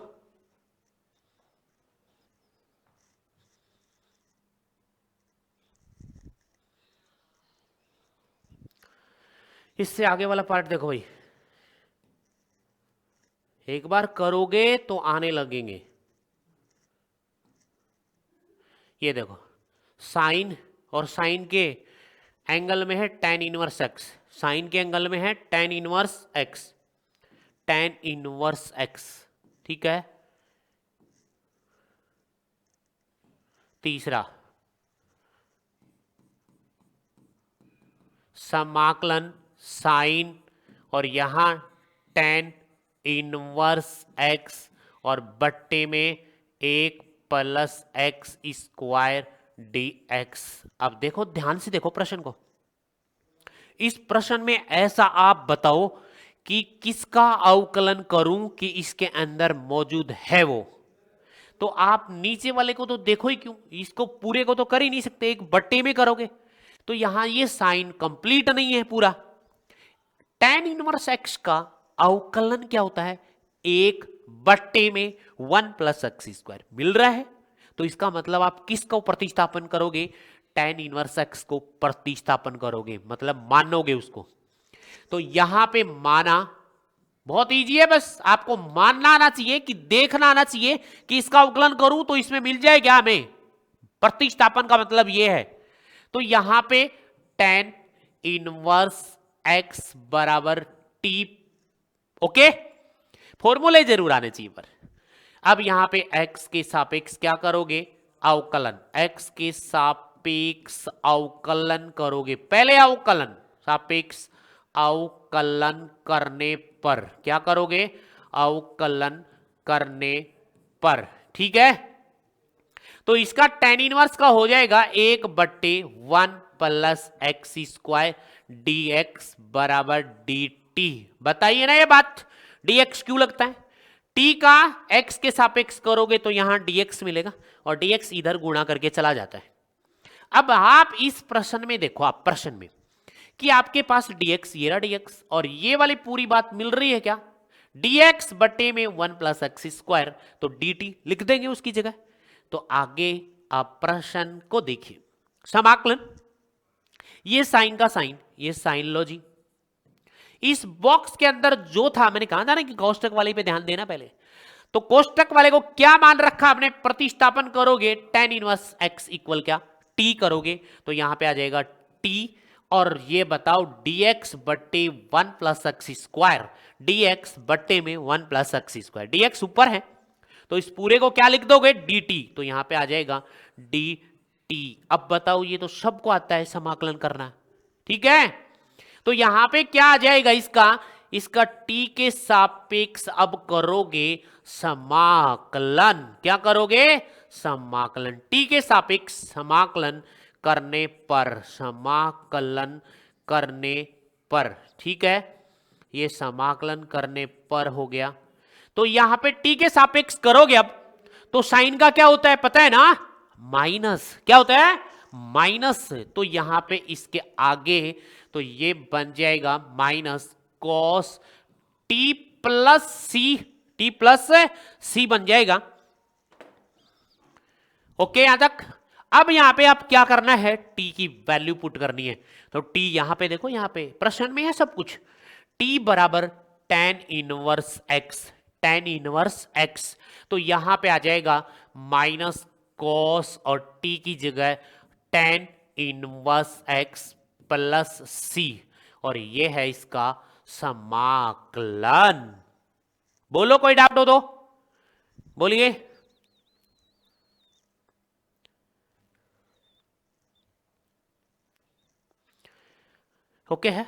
इससे आगे वाला पार्ट देखो भाई, एक बार करोगे तो आने लगेंगे। ये देखो साइन और साइन के एंगल में है tan इनवर्स x, साइन के एंगल में है tan inverse x, tan inverse x, ठीक है। तीसरा समाकलन साइन और यहां tan इनवर्स x और बट्टे में 1 प्लस एक्स स्क्वायर dx। अब देखो ध्यान से देखो प्रश्न को, इस प्रश्न में ऐसा आप बताओ कि किसका अवकलन करूं कि इसके अंदर मौजूद है वो। तो आप नीचे वाले को तो देखो ही क्यों, इसको पूरे को तो कर ही नहीं सकते, एक बट्टे में करोगे। तो यहां ये साइन कंप्लीट नहीं है पूरा। tan इनवर्स x का अवकलन क्या होता है, 1 बट्टे में 1 प्लस एक्स स्क्वायर मिल रहा है। तो इसका मतलब आप किसको प्रतिस्थापन करोगे, tan इनवर्स x को प्रतिस्थापन करोगे, मतलब मानोगे उसको। तो यहां पे माना, बहुत इजी है, बस आपको मानना आना चाहिए कि देखना आना चाहिए कि इसका अवकलन करूं तो इसमें मिल जाए क्या हमें, प्रतिस्थापन का मतलब यह है। तो यहां पे tan इनवर्स x बराबर t, ओके, फॉर्मूले जरूर आने चाहिए पर। अब यहां पे x के सापेक्ष क्या करोगे, अवकलन, x के सापेक्ष अवकलन करोगे, पहले अवकलन, सापेक्ष अवकलन करने पर क्या करोगे, अवकलन करने पर, ठीक है। तो इसका tan इनवर्स का हो जाएगा 1 बट्टे 1 प्लस एक्स स्क्वायर dx बराबर dt। बताइए ना ये बात, dx क्यों लगता है, t का x के सापेक्ष करोगे तो यहां dx मिलेगा और dx इधर गुणा करके चला जाता है। अब आप इस प्रश्न में देखो, आप प्रश्न में कि आपके पास dx, ये रहा dx, और ये वाली पूरी बात मिल रही है क्या, dx बट्टे में 1 प्लस एक्स स्क्वायर, तो dt लिख देंगे उसकी जगह। तो आगे आप प्रश्न को देखिए, समाकलन, ये साइन का साइन, ये साइन लो जी। इस बॉक्स के अंदर जो था, मैंने कहा था ना कि कोष्टक वाले पे ध्यान देना पहले, तो कोष्टक वाले को क्या मान रखा आपने, प्रतिस्थापन करोगे tan इनवर्स x इक्वल क्या, t करोगे तो यहां पे आ जाएगा t, और ये बताओ dx बट्टे 1 प्लस एक्स स्क्वायर, dx बट्टे में 1 प्लस एक्स स्क्वायर, dx ऊपर है तो इस पूरे को क्या लिख दोगे, dt, तो यहां पे आ जाएगा dt। अब बताओ, ये तो सबको आता है समाकलन करना, ठीक है। तो यहां पे क्या आ जाएगा इसका t के सापेक्ष अब करोगे समाकलन, क्या करोगे, समाकलन, t के सापेक्ष समाकलन करने पर, समाकलन करने पर, ठीक है, ये समाकलन करने पर हो गया। तो यहां पे t के सापेक्ष करोगे अब, तो साइन का क्या होता है पता है ना, माइनस, क्या होता है, माइनस। तो यहां पे इसके आगे तो ये बन जाएगा माइनस कॉस टी प्लस सी, टी प्लस सी बन जाएगा, ओके यहां तक। अब यहां पे आप क्या करना है, t की वैल्यू पुट करनी है। तो t यहां पे देखो, यहां पे प्रश्न में है सब कुछ, t बराबर tan inverse x, tan inverse x, तो यहां पे आ जाएगा माइनस कॉस और t की जगह tan inverse x plus c, और ये है इसका समाकलन। बोलो कोई डाउट हो तो बोलिए। ओके है,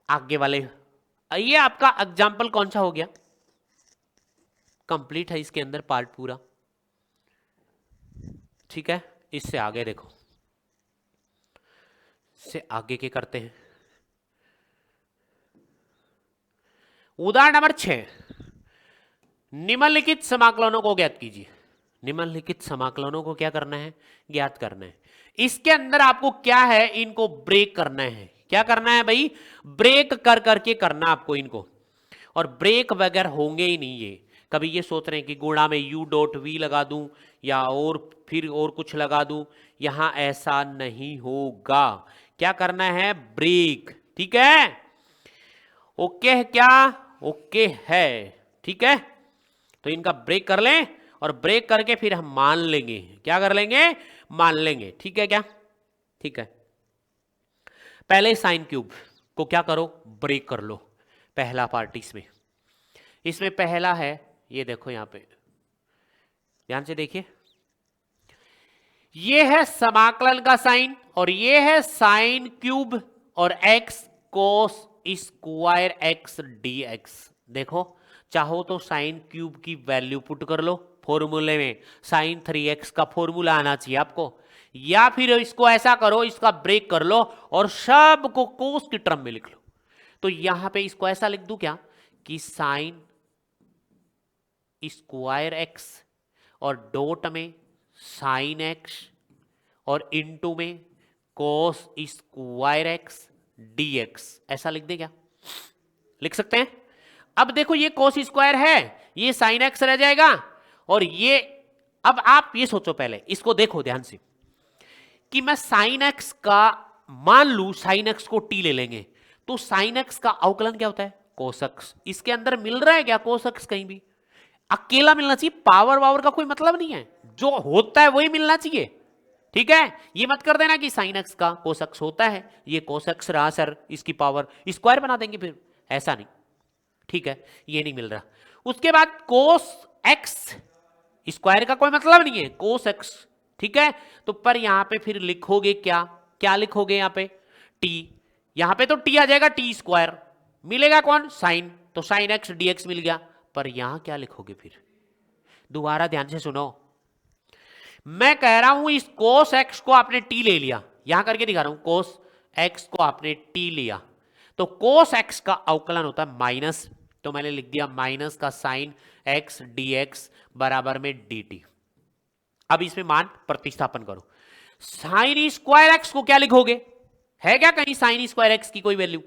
आगे वाले, ये आपका एग्जाम्पल कौन सा हो गया, कंप्लीट है इसके अंदर पार्ट पूरा, ठीक है। इससे आगे देखो, इससे आगे के करते हैं। उदाहरण नंबर 6, निम्नलिखित समाकलनों को ज्ञात कीजिए। निम्नलिखित समाकलनों को क्या करना है, ज्ञात करना है। इसके अंदर आपको क्या है, इनको ब्रेक करना है। क्या करना है भाई, ब्रेक कर करके करना आपको इनको, और ब्रेक वगैरह होंगे ही नहीं। ये कभी ये सोच रहे हैं कि गुणा में u डॉट v लगा दूं या और फिर और कुछ लगा दूं, यहां ऐसा नहीं होगा। क्या करना है, ब्रेक, ठीक है, ओके है क्या, ओके है, ठीक है। तो इनका ब्रेक कर लें और ब्रेक करके फिर हम मान लेंगे, क्या कर लेंगे, मान लेंगे, ठीक है क्या? ठीक है, पहले साइन क्यूब को क्या करो, ब्रेक कर लो। पहला पार्ट इसमें पहला है, ये देखो यहां पे ध्यान से देखिए, ये है समाकलन का साइन और ये है साइन क्यूब और x cos square x D x. देखो चाहो तो साइन क्यूब की वैल्यू पुट कर लो फॉर्मूले में, साइन 3x का फॉर्मूला आना चाहिए आपको, या फिर इसको ऐसा करो, इसका ब्रेक कर लो और सब को कोस की टर्म में लिख लो। तो यहां पे इसको ऐसा लिख दूं क्या कि साइन स्क्वायर एक्स और डॉट में साइन एक्स और इनटू में कोस स्क्वायर एक्स डीएक्स, ऐसा लिख दे क्या? लिख सकते हैं। अब देखो ये कोस स्क्वायर है, ये साइन एक्स रह जाएगा और ये, अब आप ये सोचो पहले, इसको देखो ध्यान से कि मैं साइन एक्स का मान लू, साइन एक्स को टी ले लेंगे तो साइन एक्स का अवकलन क्या होता है, कोस एक्स। इसके अंदर मिल रहा है क्या कोस एक्स? कहीं भी अकेला मिलना चाहिए, पावर वावर का कोई मतलब नहीं है, जो होता है वही मिलना चाहिए, ठीक है? ये मत कर देना कि साइन एक्स का कोस एक्स होता है, ये कोस एक्स रहा सर, इसकी पावर स्क्वायर बना देंगे फिर, ऐसा नहीं, ठीक है? ये नहीं मिल रहा। उसके बाद कोस एक्स स्क्वायर का कोई मतलब नहीं है, कोस एक्स, ठीक है? तो पर यहां पे फिर लिखोगे क्या, क्या लिखोगे यहां पे? टी, यहां पे तो टी आ जाएगा, टी स्क्वायर मिलेगा कौन, साइन, तो साइन एक्स डीएक्स मिल गया। पर यहां क्या लिखोगे फिर? दोबारा ध्यान से सुनो, मैं कह रहा हूं इस कोस एक्स को आपने टी ले लिया, यहां करके दिखा रहा हूं, कोस एक्स को आपने टी लिया, तो कोस एक्स का अवकलन होता है माइनस, तो मैंने लिख दिया माइनस का साइन एक्स डीएक्स बराबर में dt। अब इसमें मान प्रतिस्थापन करो, साइन स्क्वायर एक्स को क्या लिखोगे, है क्या कहीं साइन स्क्वायर एक्स की कोई वैल्यू?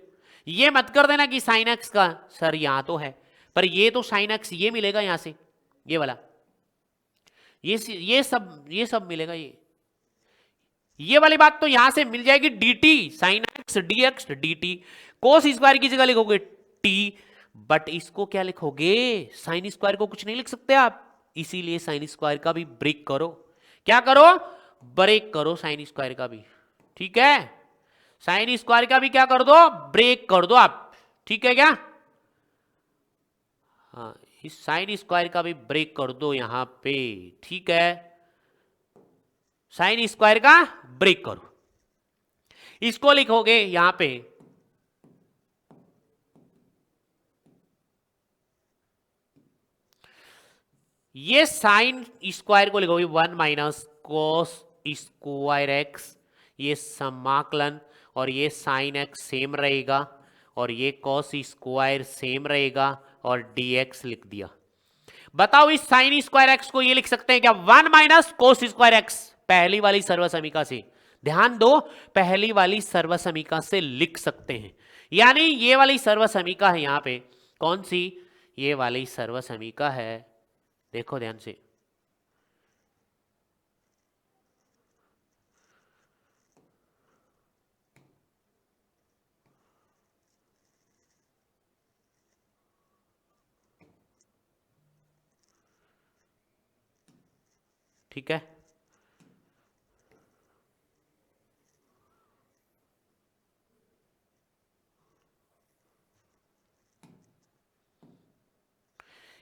ये मत कर देना कि साइन एक्स का सर यहां तो है, पर ये तो साइन एक्स ये मिलेगा यहां से, ये वाला, ये सब मिलेगा, ये वाली बात तो यहां से मिल जाएगी, dt sine x dx dt। Cos square की जगह लिखोगे t, बट इसको क्या लिखोगे, साइन स्क्वायर को कुछ नहीं लिख सकते आप, इसीलिए साइन स्क्वायर का भी ब्रेक करो। क्या करो, ब्रेक करो साइन स्क्वायर का भी, ठीक है? साइन स्क्वायर का भी क्या कर दो, ब्रेक कर दो आप, ठीक है क्या? हाँ, इस साइन स्क्वायर का भी ब्रेक कर दो यहां पे, ठीक है? साइन स्क्वायर का ब्रेक करो, इसको लिखोगे यहां पे ये साइन स्क्वायर को लिखोगे 1 माइनस कोस स्क्वायर एक्स, ये समाकलन, और ये साइन एक्स सेम रहेगा और ये कोस स्क्वायर सेम रहेगा और dx लिख दिया। बताओ इस साइन स्क्वायर एक्स को ये लिख सकते हैं क्या, 1 माइनस कोस स्क्वायर एक्स, पहली वाली सर्वसमीका से, ध्यान दो, पहली वाली सर्वसमीका से लिख सकते हैं, यानी ये वाली सर्वसमीका है यहां पे, कौन सी, ये वाली सर्वसमीका है, देखो ध्यान से, ठीक है?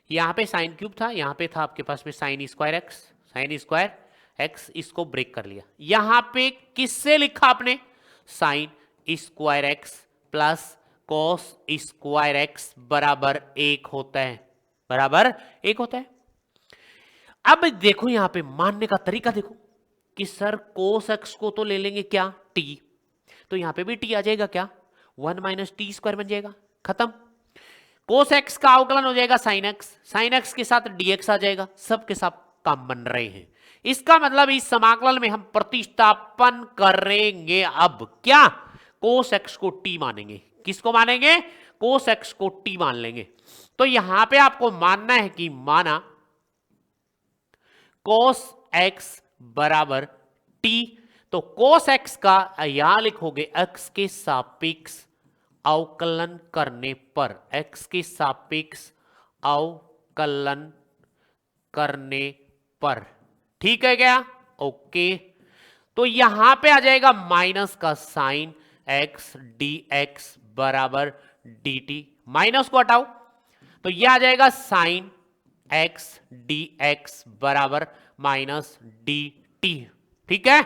यहां पे साइन क्यूब था, यहां पे था आपके पास में sine square x, sine square x, इसको ब्रेक कर लिया, यहां पे किससे लिखा आपने, sine square x plus cos square x बराबर 1 होता है, बराबर 1 होता है। अब देखो यहां पे मानने का तरीका देखो कि सर कोस एक्स को तो ले लेंगे क्या, टी, तो यहां पे भी टी आ जाएगा क्या, 1 माइनस टी स्क्वायर बन जाएगा, खत्म। कोस एक्स का अवकलन हो जाएगा साइन एक्स के साथ डीएक्स आ जाएगा, सबके साथ काम बन रहे हैं। इसका मतलब इस समाकलन में हम प्रतिस्थापन करेंगे, अब क्या, कोस एक्स को टी मानेंगे, किसको मानेंगे, कोस एक्स को टी मान लेंगे। तो यहां पे आपको मानना है कि माना कोस एक्स बराबर टी, तो कोस एक्स का यहां लिखोगे एक्स के सापेक्ष अवकलन करने पर, एक्स के सापेक्ष अवकलन करने पर, ठीक है क्या, ओके। तो यहां पे आ जाएगा माइनस का साइन एक्स डी एक्स बराबर डी टी, माइनस को हटाओ तो यह आ जाएगा साइन एक्स डी एक्स बराबर माइनस डी टी। ठीक है,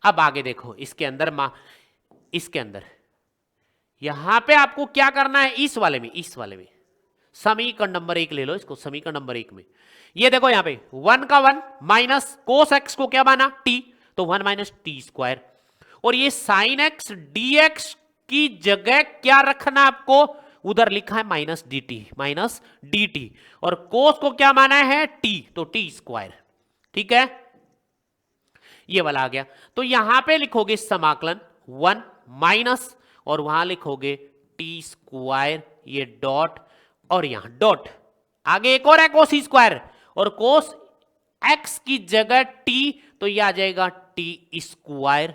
अब आगे देखो इसके अंदर इसके अंदर यहां पे आपको क्या करना है, इस वाले में समीकरण नंबर 1 ले लो इसको, समीकरण नंबर 1 में ये देखो यहां पे 1 का 1 माइनस कोस एक्स को क्या माना टी, तो 1 माइनस टी स्क्वायर, और ये साइन एक्स डी एक्स की जगह क्या रखना आपको, उधर लिखा है माइनस डी टी, और कोस को क्या माना है टी, तो टी स्क्वायर। ठीक है, ये वाला आ गया, तो यहां पे लिखोगे समाकलन 1 माइनस और वहां लिखोगे टी स्क्वायर, ये डॉट और यहां डॉट, आगे एक और है कोस स्क्वायर, और कोस एक्स की जगह टी, तो यह आ जाएगा टी स्क्वायर,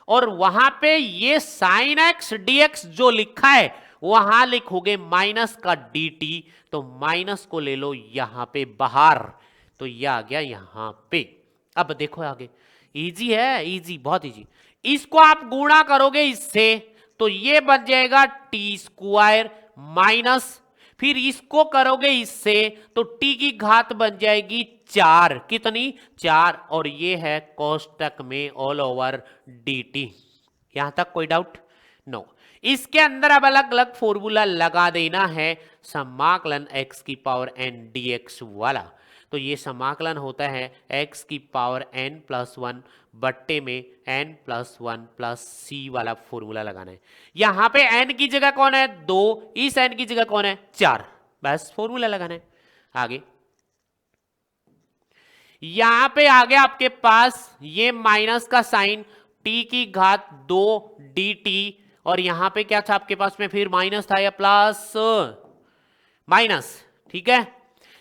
और वहां पे ये साइन एक्स डीएक्स जो लिखा है वहां लिखोगे माइनस का डी टी, तो माइनस को ले लो यहां पे बाहर, तो यह आ गया यहां पे। अब देखो आगे, इजी है, इजी, बहुत इजी। इसको आप गुणा करोगे इससे तो ये बन जाएगा टी स्क्वायर माइनस, फिर इसको करोगे इससे तो टी की घात बन जाएगी 4, कितनी 4, और ये है कोष्टक में ऑल ओवर डी टी। यहां तक कोई डाउट? नो। इसके अंदर अब अलग अलग फॉर्मूला लगा देना है समाकलन x की पावर n dx वाला, तो ये समाकलन होता है x की पावर n प्लस 1 बट्टे में n प्लस 1 प्लस c वाला फॉर्मूला लगाना है। यहां पे n की जगह कौन है 2, इस n की जगह कौन है 4, बस फॉर्मूला लगाना है। आगे यहां पे आ गया आपके पास ये माइनस का साइन t की घात 2 dt, और यहां पे क्या था आपके पास में, फिर माइनस था या प्लस, माइनस। ठीक है,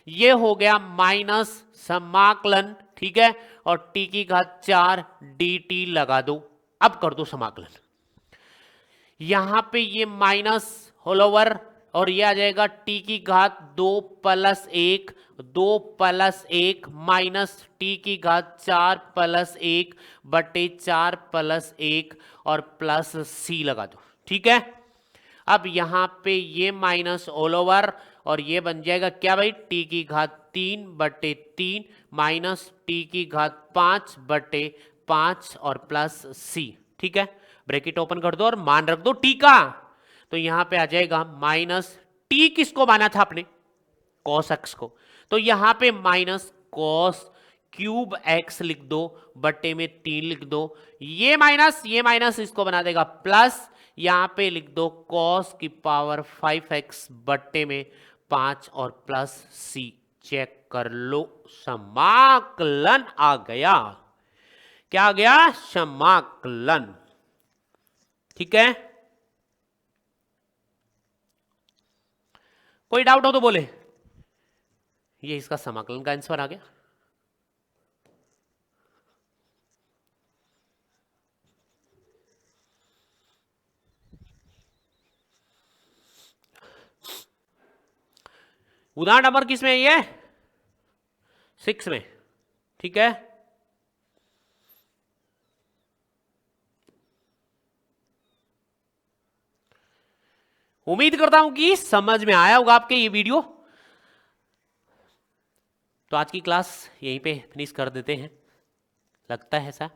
ये हो गया माइनस समाकलन, ठीक है, और t की घात 4 dt लगा दो। अब कर दो समाकलन, यहां पे ये माइनस होल ओवर और ये आ जाएगा t की घात 2 प्लस 1 माइनस t की घात 4 प्लस 1 बटे 4 प्लस 1 और प्लस c लगा दो। ठीक है, अब यहां पे ये माइनस ऑल ओवर और ये बन जाएगा क्या भाई, t की घात 3 बटे 3 माइनस t की घात 5 बटे 5 और प्लस c। ठीक है, ब्रैकेट ओपन कर दो और मान रख दो t का, तो यहां पे आ जाएगा माइनस t किसको माना था आपने, cos x को, तो यहां पे माइनस cos क्यूब x लिख दो बटे में 3 लिख दो, ये माइनस इसको बना देगा प्लस, यहां पे लिख दो cos की पावर 5x बटे में 5 और प्लस c। चेक कर लो, समाकलन आ गया। क्या आ गया, समाकलन। ठीक है, कोई डाउट हो तो बोले, ये इसका समाकलन का आंसर आ गया। उदाहरण नंबर किस में, ये 6 में। ठीक है, उम्मीद करता हूं कि समझ में आया होगा आपके ये वीडियो। तो आज की क्लास यहीं पे फिनिश कर देते हैं, लगता है ऐसा।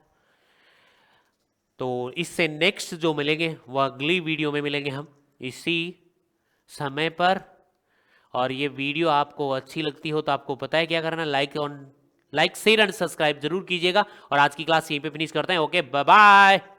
तो इससे नेक्स्ट जो मिलेंगे वो अगली वीडियो में मिलेंगे हम इसी समय पर। और ये वीडियो आपको अच्छी लगती हो तो आपको पता है क्या करना, लाइक शेयर एंड सब्सक्राइब जरूर कीजिएगा। और आज की क्लास यहीं पे फिनिश करते हैं। Okay, bye bye.